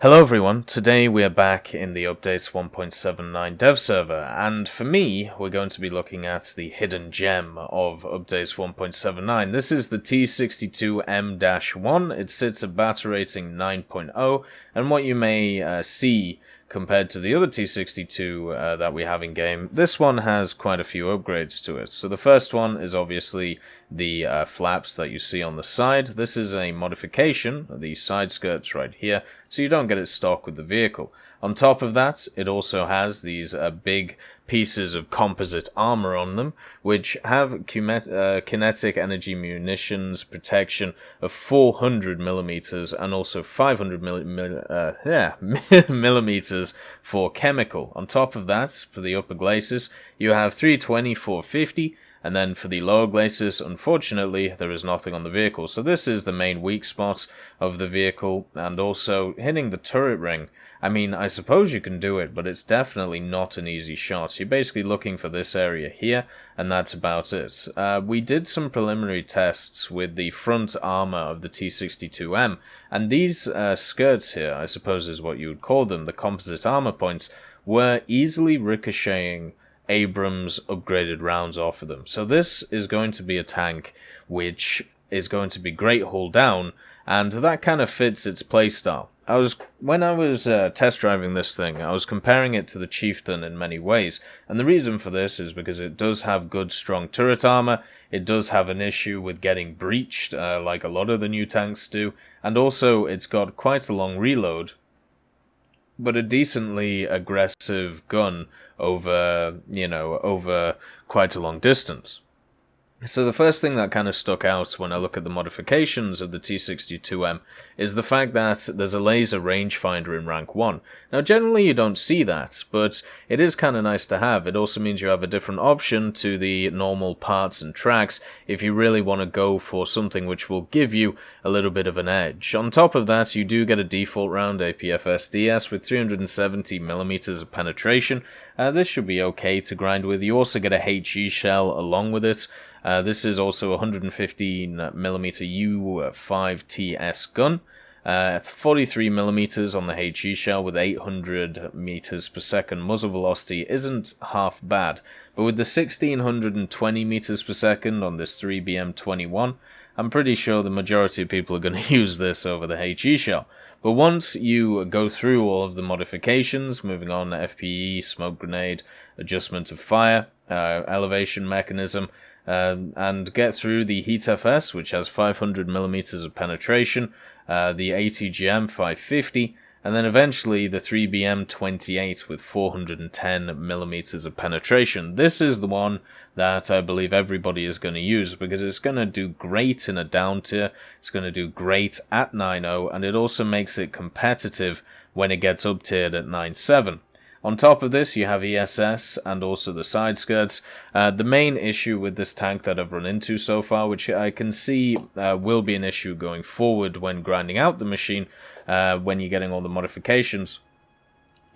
Hello everyone, today we are back in the Updates 1.79 dev server, and for me, we're going to be looking at the hidden gem of Updates 1.79. This is the T-62M-1, it sits at battery rating 9.0, and what you may see compared to the other T62 that we have in game, this one has quite a few upgrades to it. So the first one is obviously the flaps that you see on the side. This is a modification, the side skirts right here, so you don't get it stock with the vehicle. On top of that, it also has these big pieces of composite armor on them, which have kinetic energy munitions protection of 400 millimeters and also 500 millimeters for chemical. On top of that, for the upper glacis, you have 320, 450, and then for the lower glacis, unfortunately, there is nothing on the vehicle. So this is the main weak spot of the vehicle, and also hitting the turret ring. I mean, I suppose you can do it, but it's definitely not an easy shot. You're basically looking for this area here, and that's about it. We did some preliminary tests with the front armor of the T-62M, and these skirts here, I suppose is what you would call them, the composite armor points, were easily ricocheting Abrams upgraded rounds off of them. So this is going to be a tank which is going to be great hull down, and that kind of fits its playstyle. When I was test driving this thing, I was comparing it to the Chieftain in many ways, and the reason for this is because it does have good strong turret armor, it does have an issue with getting breached, like a lot of the new tanks do, and also it's got quite a long reload, but a decently aggressive gun over quite a long distance. So the first thing that kind of stuck out when I look at the modifications of the T-62M is the fact that there's a laser rangefinder in rank 1. Now generally you don't see that, but it is kind of nice to have. It also means you have a different option to the normal parts and tracks if you really want to go for something which will give you a little bit of an edge. On top of that, you do get a default round APFSDS with 370mm of penetration. This should be okay to grind with. You also get a HE shell along with it. This is also a 115mm U5TS gun, 43mm on the HE shell with 800 meters per second muzzle velocity isn't half bad, but with the 1620 meters per second on this 3BM21, I'm pretty sure the majority of people are going to use this over the HE shell. But once you go through all of the modifications, moving on to FPE, smoke grenade, adjustment of fire, elevation mechanism, and get through the Heat FS, which has 500mm of penetration, the ATGM 550, and then eventually the 3BM28 with 410mm of penetration. This is the one that I believe everybody is going to use because it's going to do great in a down tier, it's going to do great at 9.0, and it also makes it competitive when it gets up tiered at 9.7. On top of this, you have ESS and also the side skirts. The main issue with this tank that I've run into so far, which I can see will be an issue going forward when grinding out the machine, when you're getting all the modifications,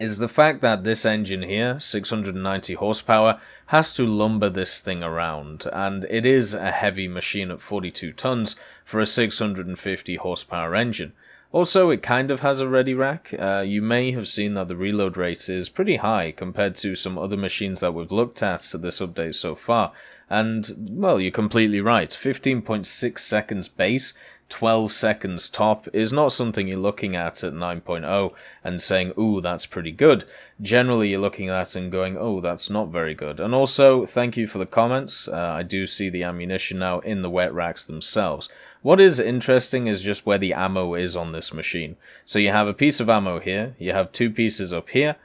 is the fact that this engine here, 690 horsepower, has to lumber this thing around, and it is a heavy machine at 42 tons for a 650 horsepower engine. Also, it kind of has a ready rack. You may have seen that the reload rate is pretty high compared to some other machines that we've looked at this update so far. And, well, you're completely right. 15.6 seconds base, 12 seconds top is not something you're looking at 9.0 and saying, ooh, that's pretty good. Generally, you're looking at that and going, oh, that's not very good. And also, thank you for the comments. I do see the ammunition now in the wet racks themselves. What is interesting is just where the ammo is on this machine. So you have a piece of ammo here, you have two pieces up here,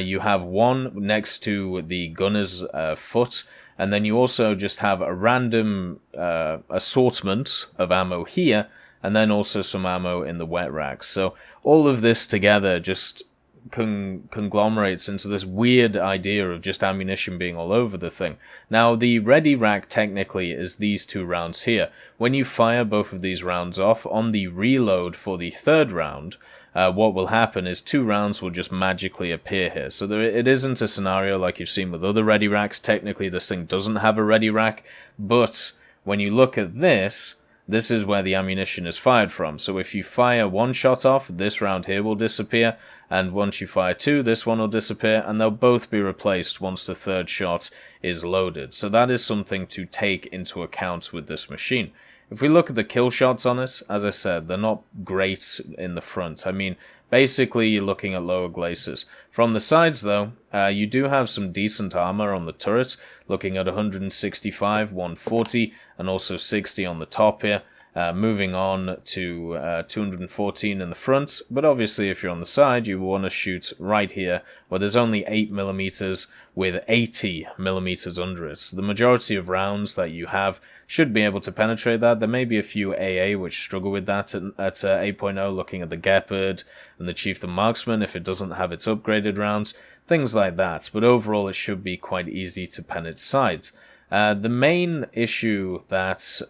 you have one next to the gunner's foot, and then you also just have a random assortment of ammo here, and then also some ammo in the wet racks. So all of this together just conglomerates into this weird idea of just ammunition being all over the thing. Now, the ready rack technically is these two rounds here. When you fire both of these rounds off, on the reload for the third round, what will happen is 2 rounds will just magically appear here. So it isn't a scenario like you've seen with other ready racks. Technically, this thing doesn't have a ready rack, but when you look at this, this is where the ammunition is fired from. So if you fire one shot off, this round here will disappear, and once you fire two, this one will disappear, and they'll both be replaced once the third shot is loaded. So that is something to take into account with this machine. If we look at the kill shots on it, as I said, they're not great in the front. I mean, basically you're looking at lower glacis. From the sides though, you do have some decent armor on the turrets, looking at 165, 140, and also 60 on the top here. Moving on to 214 in the front, but obviously if you're on the side, you want to shoot right here, where there's only 8mm with 80mm under it. The majority of rounds that you have should be able to penetrate that. There may be a few AA which struggle with that at 8.0, looking at the Gepard and the Chieftain Marksman if it doesn't have its upgraded rounds, things like that, but overall it should be quite easy to pen its sides. The main issue that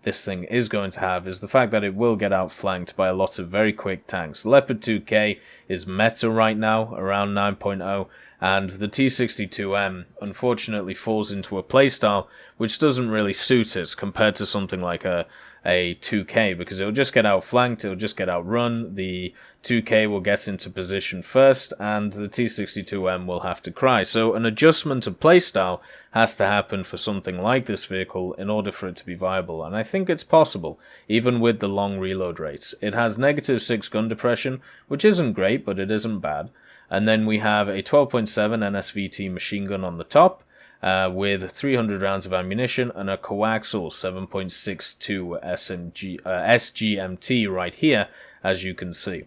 this thing is going to have is the fact that it will get outflanked by a lot of very quick tanks. Leopard 2K is meta right now, around 9.0, and the T-62M unfortunately falls into a playstyle which doesn't really suit it compared to something like a 2K, because it'll just get outflanked, it'll just get outrun, the 2K will get into position first, and the T-62M will have to cry. So an adjustment of playstyle has to happen for something like this vehicle in order for it to be viable, and I think it's possible, even with the long reload rates. It has -6 gun depression, which isn't great, but it isn't bad. And then we have a 12.7 NSVT machine gun on the top, with 300 rounds of ammunition and a coaxial 7.62 SGMT right here, as you can see.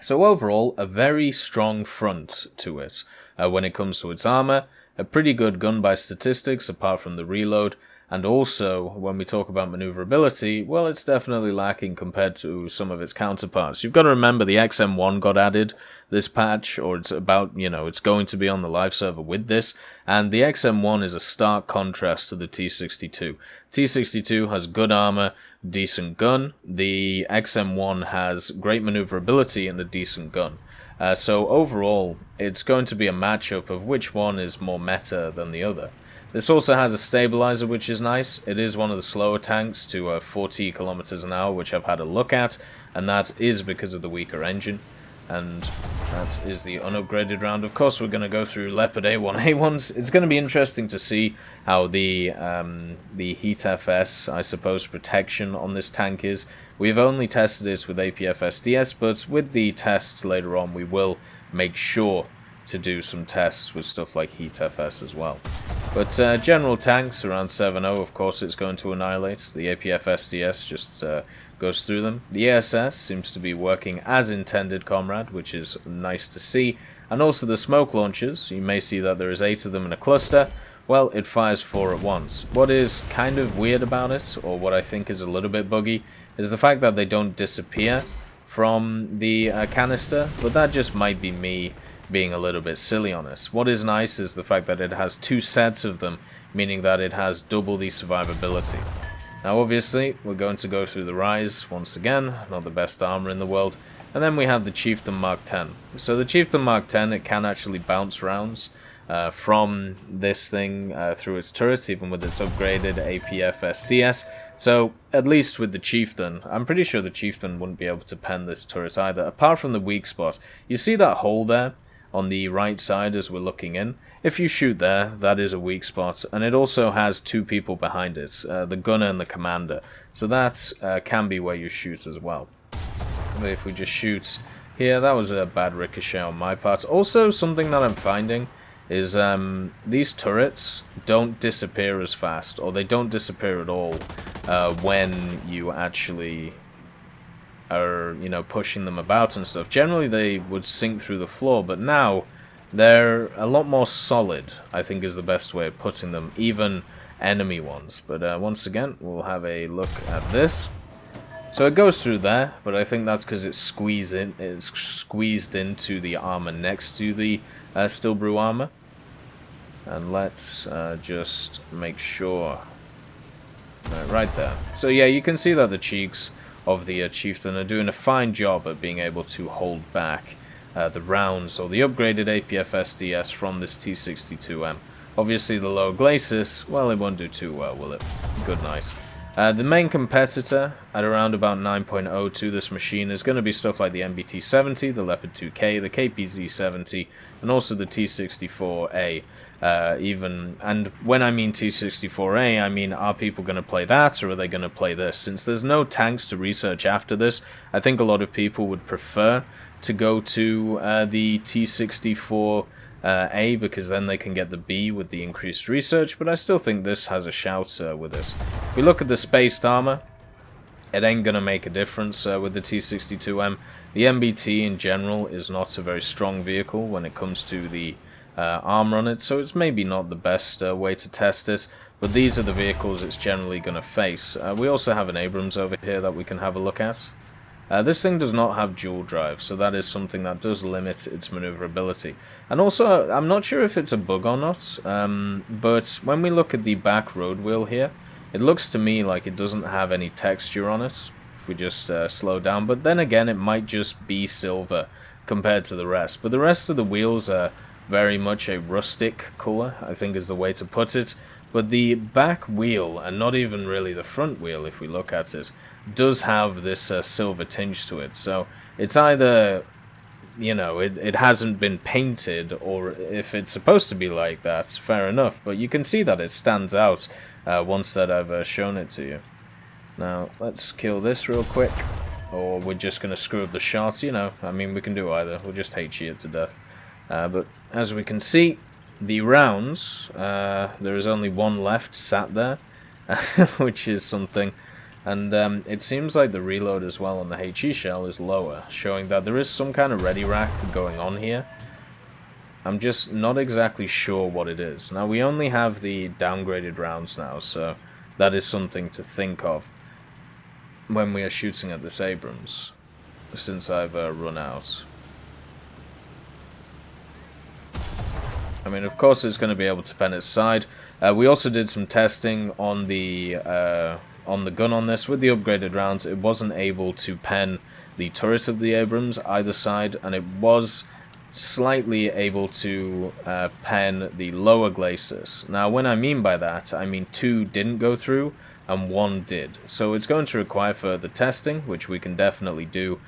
So overall, a very strong front to it when it comes to its armor, a pretty good gun by statistics apart from the reload, and also when we talk about maneuverability, well, it's definitely lacking compared to some of its counterparts. You've got to remember the XM1 got added this patch, or it's about, it's going to be on the live server with this, and the XM1 is a stark contrast to the T62. T62 has good armor, decent gun. The XM1 has great maneuverability and a decent gun. So overall, it's going to be a matchup of which one is more meta than the other. This also has a stabilizer, which is nice. It is one of the slower tanks to 40 kilometers an hour, which I've had a look at, and that is because of the weaker engine. And that is the unupgraded round. Of course, we're going to go through Leopard A1A1s. It's going to be interesting to see how the Heat FS, I suppose, protection on this tank is. We've only tested it with APF SDS, but with the tests later on, we will make sure to do some tests with stuff like Heat FS as well. But general tanks around 7.0, of course, it's going to annihilate. The APF SDS just goes through them. The ASS seems to be working as intended, comrade, which is nice to see. And also the smoke launchers, you may see that there is 8 of them in a cluster. Well, it fires 4 at once. What is kind of weird about it, or what I think is a little bit buggy, is the fact that they don't disappear from the canister, but that just might be me being a little bit silly on this. What is nice is the fact that it has 2 sets of them, meaning that it has double the survivability. Now obviously, we're going to go through the Rise once again, not the best armor in the world, and then we have the Chieftain Mark 10. So the Chieftain Mark 10, it can actually bounce rounds from this thing through its turret, even with its upgraded APF SDS. So, at least with the Chieftain, I'm pretty sure the Chieftain wouldn't be able to pen this turret either, apart from the weak spot. You see that hole there on the right side as we're looking in? If you shoot there, that is a weak spot, and it also has 2 people behind it, the gunner and the commander. So that can be where you shoot as well. But if we just shoot here, that was a bad ricochet on my part. Also, something that I'm finding is these turrets don't disappear as fast, or they don't disappear at all when you actually are, pushing them about and stuff. Generally, they would sink through the floor, but now they're a lot more solid, I think is the best way of putting them, even enemy ones. But once again, we'll have a look at this. So it goes through there, but I think that's because it's squeezed into the armor next to the Stillbrew armor. And let's just make sure. Right there. So yeah, you can see that the cheeks of the Chieftain are doing a fine job at being able to hold back the rounds or the upgraded APF SDS from this T-62M. Obviously the low glacis, well, it won't do too well, will it? Good night. The main competitor at around about 9.0 to this machine is going to be stuff like the MBT70, the Leopard 2K, the KPZ70, and also the T-64A. And when I mean T-64A, I mean, are people going to play that, or are they going to play this? Since there's no tanks to research after this, I think a lot of people would prefer to go to the T-64A, because then they can get the B with the increased research, but I still think this has a shout with this. If we look at the spaced armor, it ain't gonna make a difference with the T-62M. The MBT in general is not a very strong vehicle when it comes to the armor on it, so it's maybe not the best way to test this, but these are the vehicles it's generally gonna face. We also have an Abrams over here that we can have a look at. This thing does not have dual drive, so that is something that does limit its maneuverability. And also, I'm not sure if it's a bug or not, but when we look at the back road wheel here, it looks to me like it doesn't have any texture on it, if we just slow down. But then again, it might just be silver compared to the rest. But the rest of the wheels are very much a rustic colour, I think is the way to put it. But the back wheel, and not even really the front wheel if we look at it, does have this silver tinge to it. So it's either, you know, it hasn't been painted, or if it's supposed to be like that, fair enough. But you can see that it stands out once that I've shown it to you. Now, let's kill this real quick. Or we're just going to screw up the shots, you know. I mean, we can do either. We'll just HE it to death. But as we can see, the rounds, there is only one left sat there, which is something. And it seems like the reload as well on the HE shell is lower, showing that there is some kind of ready rack going on here. I'm just not exactly sure what it is. Now, we only have the downgraded rounds now, so that is something to think of when we are shooting at this Abrams, since I've run out. I mean, of course it's going to be able to pen its side. We also did some testing on the gun on this. With the upgraded rounds, it wasn't able to pen the turret of the Abrams either side, and it was slightly able to pen the lower glacis. Now, when I mean by that, I mean 2 didn't go through and 1 did. So it's going to require further testing, which we can definitely do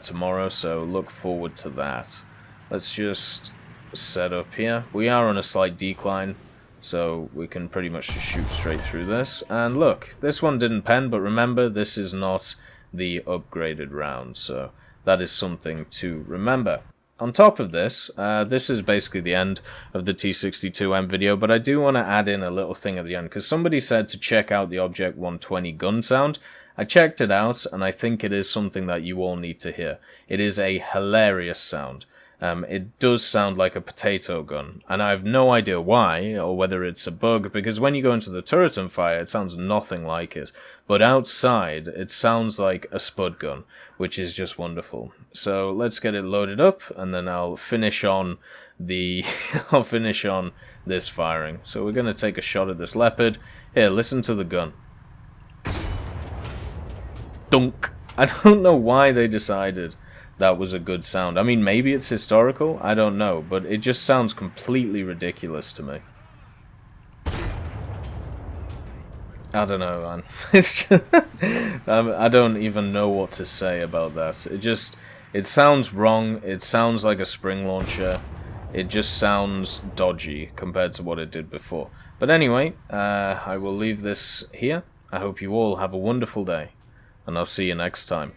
tomorrow, so look forward to that. Let's just set up here. We are on a slight decline, so we can pretty much just shoot straight through this. And look, this one didn't pen, but remember, this is not the upgraded round, so that is something to remember. On top of this, this is basically the end of the T-62M video, but I do want to add in a little thing at the end, because somebody said to check out the Object 120 gun sound. I checked it out, and I think it is something that you all need to hear. It is a hilarious sound. It does sound like a potato gun, and I have no idea why, or whether it's a bug, because when you go into the turret and fire, it sounds nothing like it. But outside, it sounds like a spud gun, which is just wonderful. So let's get it loaded up, and then I'll finish on the I'll finish on this firing. So we're going to take a shot at this Leopard. Here, listen to the gun. Dunk! I don't know why they decided that was a good sound. I mean, maybe it's historical, I don't know, but it just sounds completely ridiculous to me. I don't know, man. It's just I don't even know what to say about that. It sounds wrong, it sounds like a spring launcher, it just sounds dodgy compared to what it did before. But anyway, I will leave this here. I hope you all have a wonderful day, and I'll see you next time.